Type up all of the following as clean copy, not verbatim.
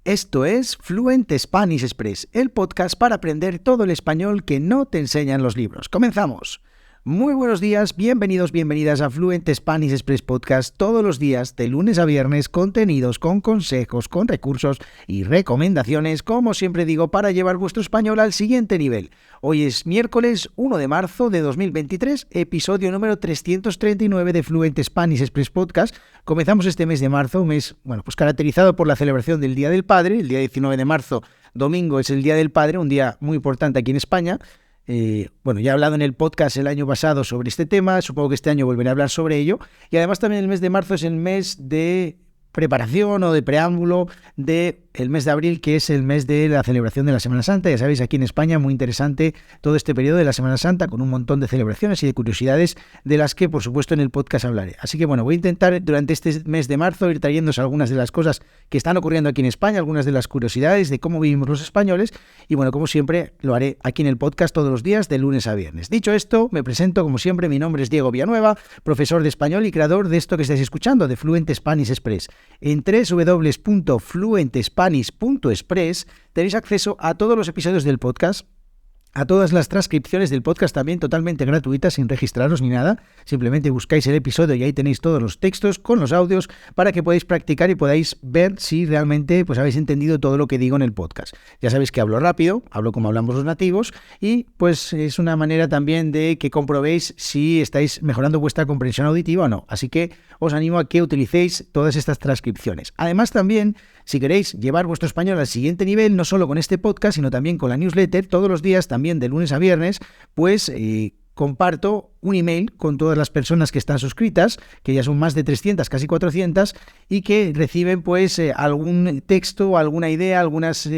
Esto es Fluent Spanish Express, el podcast para aprender todo el español que no te enseñan los libros. ¡Comenzamos! Muy buenos días, bienvenidas a Fluent Spanish Express Podcast todos los días, de lunes a viernes, contenidos con consejos, con recursos y recomendaciones, como siempre digo, para llevar vuestro español al siguiente nivel. Hoy es miércoles 1 de marzo de 2023, episodio número 339 de Fluent Spanish Express Podcast. Comenzamos este mes de marzo, un mes, pues caracterizado por la celebración del Día del Padre. El día 19 de marzo, domingo, es el Día del Padre, un día muy importante aquí en España. Ya he hablado en el podcast el año pasado sobre este tema, supongo que este año volveré a hablar sobre ello, y además también el mes de marzo es el mes de preparación o de preámbulo del mes de abril, que es el mes de la celebración de la Semana Santa. Ya sabéis, aquí en España muy interesante todo este periodo de la Semana Santa, con un montón de celebraciones y de curiosidades de las que por supuesto en el podcast hablaré. Así que voy a intentar durante este mes de marzo ir trayéndose algunas de las cosas que están ocurriendo aquí en España, algunas de las curiosidades de cómo vivimos los españoles, y como siempre lo haré aquí en el podcast todos los días de lunes a viernes. Dicho esto, me presento como siempre. Mi nombre es Diego Villanueva, profesor de español y creador de esto que estáis escuchando, de Fluent Spanish Express. En www.fluentespanish.express tenéis acceso a todos los episodios del podcast, a todas las transcripciones del podcast también totalmente gratuitas, sin registraros ni nada. Simplemente buscáis el episodio y ahí tenéis todos los textos con los audios para que podáis practicar y podáis ver si realmente habéis entendido todo lo que digo en el podcast. Ya sabéis que hablo rápido, hablo como hablamos los nativos y es una manera también de que comprobéis si estáis mejorando vuestra comprensión auditiva o no. Así que os animo a que utilicéis todas estas transcripciones. Además también, si queréis llevar vuestro español al siguiente nivel, no solo con este podcast, sino también con la newsletter, todos los días, también de lunes a viernes, comparto un email con todas las personas que están suscritas, que ya son más de 300, casi 400, y que reciben algún texto, alguna idea, algunos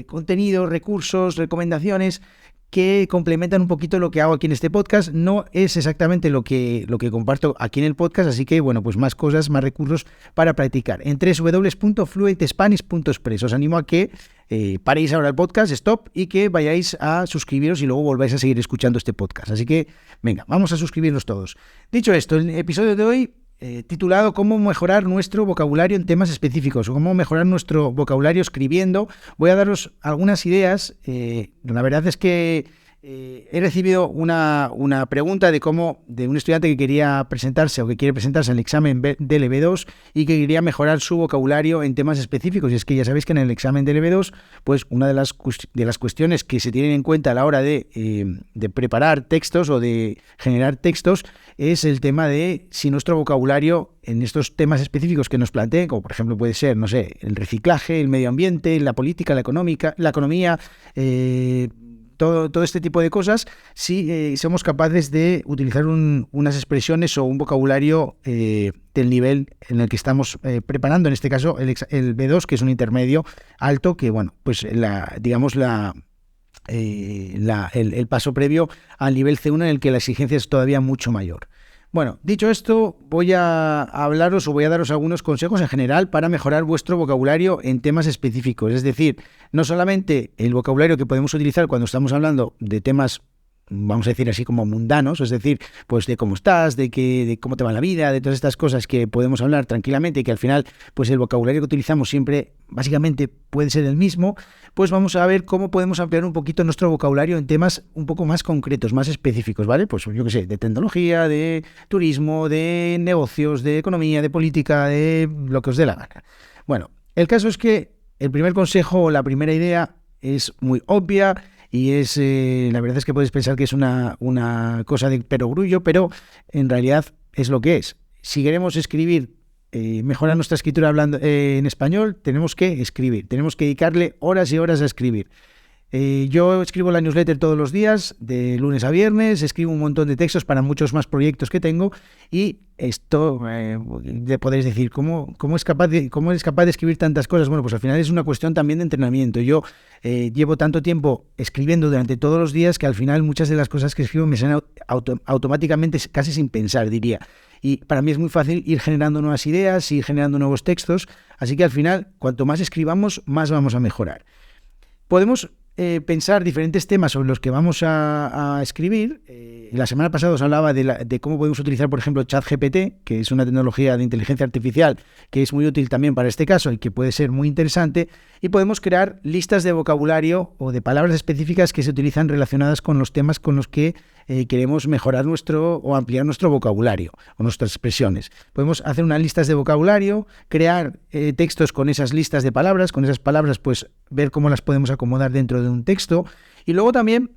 contenidos, recursos, recomendaciones que complementan un poquito lo que hago aquí en este podcast. No es exactamente lo que comparto aquí en el podcast, así que más cosas, más recursos para practicar. En www.fluentespanish.express os animo a que paréis ahora el podcast, stop, y que vayáis a suscribiros y luego volváis a seguir escuchando este podcast. Así que, venga, vamos a suscribirnos todos. Dicho esto, el episodio de hoy titulado ¿Cómo mejorar nuestro vocabulario en temas específicos? O cómo mejorar nuestro vocabulario escribiendo. Voy a daros algunas ideas. La verdad es que he recibido una pregunta de un estudiante que quería presentarse o que quiere presentarse al examen del EB2 y que quería mejorar su vocabulario en temas específicos. Y es que ya sabéis que en el examen del EB2, una de las cuestiones que se tienen en cuenta a la hora de preparar textos o de generar textos es el tema de si nuestro vocabulario en estos temas específicos que nos planteen, como por ejemplo puede ser, el reciclaje, el medio ambiente, la política, la economía, todo este tipo de cosas, si somos capaces de utilizar unas expresiones o un vocabulario del nivel en el que estamos preparando, en este caso el B2, que es un intermedio alto, que el paso previo al nivel C1 en el que la exigencia es todavía mucho mayor. Dicho esto, voy a daros algunos consejos en general para mejorar vuestro vocabulario en temas específicos. Es decir, no solamente el vocabulario que podemos utilizar cuando estamos hablando de temas, vamos a decir así, como mundanos, es decir, de cómo estás, de cómo te va la vida, de todas estas cosas que podemos hablar tranquilamente y que al final, el vocabulario que utilizamos siempre, básicamente, puede ser el mismo. Vamos a ver cómo podemos ampliar un poquito nuestro vocabulario en temas un poco más concretos, más específicos, ¿vale? de tecnología, de turismo, de negocios, de economía, de política, de lo que os dé la gana. El caso es que el primer consejo o la primera idea es muy obvia y la verdad es que podéis pensar que es una cosa de perogrullo, pero en realidad es lo que es. Si queremos escribir, mejorar nuestra escritura hablando en español, tenemos que escribir, tenemos que dedicarle horas y horas a escribir. Yo escribo la newsletter todos los días, de lunes a viernes, escribo un montón de textos para muchos más proyectos que tengo, y esto, podéis decir, ¿cómo eres capaz de escribir tantas cosas? Al final es una cuestión también de entrenamiento. Yo llevo tanto tiempo escribiendo durante todos los días que al final muchas de las cosas que escribo me salen automáticamente, casi sin pensar, diría. Y para mí es muy fácil ir generando nuevas ideas, ir generando nuevos textos, así que al final, cuanto más escribamos, más vamos a mejorar. Podemos pensar diferentes temas sobre los que vamos a escribir. la semana pasada os hablaba de cómo podemos utilizar, por ejemplo, ChatGPT, que es una tecnología de inteligencia artificial que es muy útil también para este caso y que puede ser muy interesante, y podemos crear listas de vocabulario o de palabras específicas que se utilizan relacionadas con los temas con los que queremos mejorar o ampliar nuestro vocabulario o nuestras expresiones. Podemos hacer unas listas de vocabulario, crear textos con esas listas de palabras, con esas palabras pues ver cómo las podemos acomodar dentro de un texto, y luego también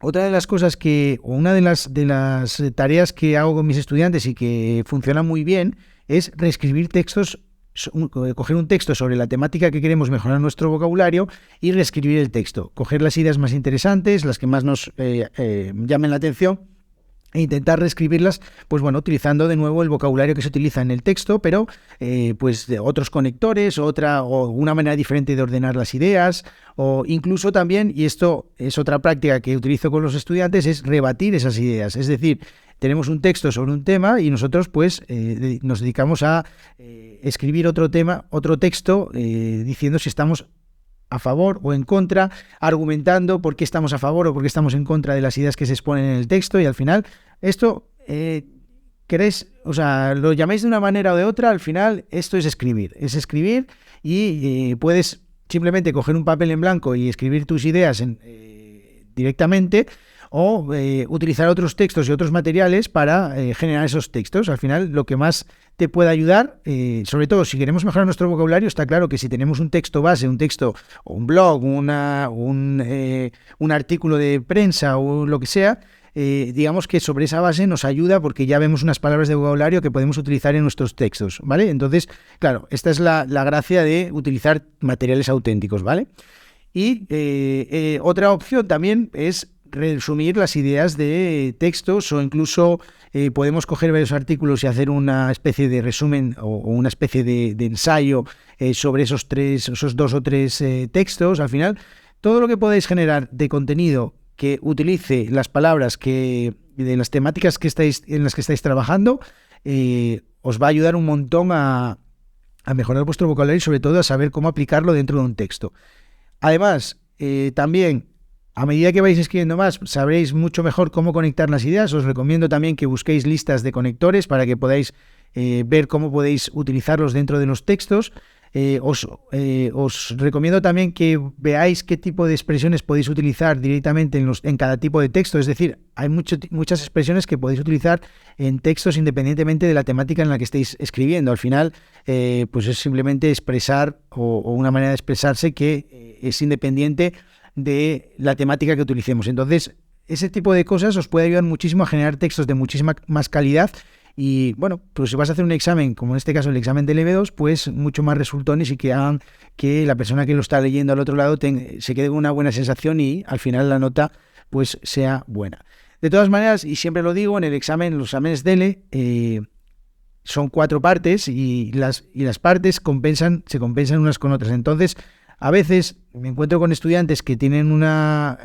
otra de las cosas una de las tareas que hago con mis estudiantes y que funciona muy bien es reescribir textos, coger un texto sobre la temática que queremos mejorar nuestro vocabulario y reescribir el texto, coger las ideas más interesantes, las que más nos llamen la atención, e intentar reescribirlas, pues bueno, utilizando de nuevo el vocabulario que se utiliza en el texto, pero pues de otros conectores, o una manera diferente de ordenar las ideas, o incluso también, y esto es otra práctica que utilizo con los estudiantes, es rebatir esas ideas. Es decir, tenemos un texto sobre un tema y nosotros pues nos dedicamos a escribir otro texto diciendo si estamos a favor o en contra, argumentando por qué estamos a favor o por qué estamos en contra de las ideas que se exponen en el texto, y al final esto, lo llaméis de una manera o de otra, al final esto es escribir y puedes simplemente coger un papel en blanco y escribir tus ideas directamente, o utilizar otros textos y otros materiales para generar esos textos. Al final, lo que más te puede ayudar, sobre todo si queremos mejorar nuestro vocabulario, está claro que si tenemos un texto base, un texto o un blog, un artículo de prensa o lo que sea, digamos que sobre esa base nos ayuda porque ya vemos unas palabras de vocabulario que podemos utilizar en nuestros textos, ¿vale? Entonces, claro, esta es la gracia de utilizar materiales auténticos, ¿vale? Y otra opción también es resumir las ideas de textos, o incluso podemos coger varios artículos y hacer una especie de resumen o una especie de ensayo sobre esos 2 o 3 textos. Al final, todo lo que podáis generar de contenido que utilice las palabras de las temáticas en las que estáis trabajando, os va a ayudar un montón a mejorar vuestro vocabulario y sobre todo a saber cómo aplicarlo dentro de un texto. Además, también, a medida que vais escribiendo más, sabréis mucho mejor cómo conectar las ideas. Os recomiendo también que busquéis listas de conectores para que podáis ver cómo podéis utilizarlos dentro de los textos. Os recomiendo también que veáis qué tipo de expresiones podéis utilizar directamente en cada tipo de texto. Es decir, hay muchas expresiones que podéis utilizar en textos independientemente de la temática en la que estéis escribiendo. Al final, pues es simplemente expresar o una manera de expresarse que es independiente de la temática que utilicemos. Entonces, ese tipo de cosas os puede ayudar muchísimo a generar textos de muchísima más calidad. Y bueno, pues si vas a hacer un examen, como en este caso el examen del EB2, pues mucho más resultones y que hagan que la persona que lo está leyendo al otro lado se quede con una buena sensación y al final la nota pues sea buena. De todas maneras, y siempre lo digo, los exámenes DELE son 4 partes y las partes se compensan unas con otras. Entonces, a veces me encuentro con estudiantes que tienen una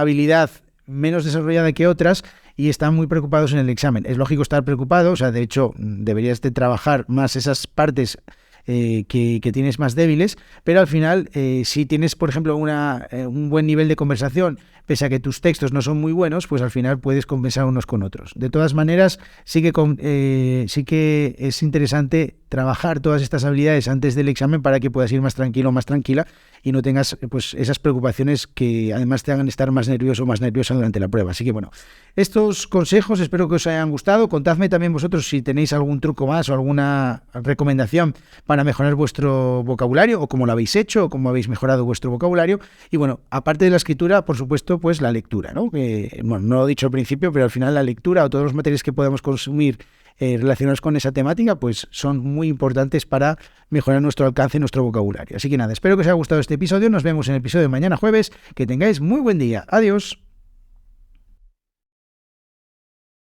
habilidad menos desarrollada que otras y están muy preocupados en el examen. Es lógico estar preocupado, o sea, de hecho, deberías de trabajar más esas partes que tienes más débiles, pero al final, si tienes, por ejemplo, un buen nivel de conversación, pese a que tus textos no son muy buenos, pues al final puedes compensar unos con otros. De todas maneras, sí que es interesante trabajar todas estas habilidades antes del examen para que puedas ir más tranquilo o más tranquila y no tengas pues esas preocupaciones que además te hagan estar más nervioso o más nerviosa durante la prueba. Así que bueno, estos consejos espero que os hayan gustado. Contadme también vosotros si tenéis algún truco más o alguna recomendación para mejorar vuestro vocabulario, o cómo lo habéis hecho, o cómo habéis mejorado vuestro vocabulario. Y bueno, aparte de la escritura, por supuesto, pues la lectura, ¿no? Bueno, no lo he dicho al principio, pero al final la lectura o todos los materiales que podamos consumir relacionados con esa temática, pues son muy importantes para mejorar nuestro alcance y nuestro vocabulario. Así que nada, espero que os haya gustado este episodio. Nos vemos en el episodio de mañana jueves. Que tengáis muy buen día. Adiós.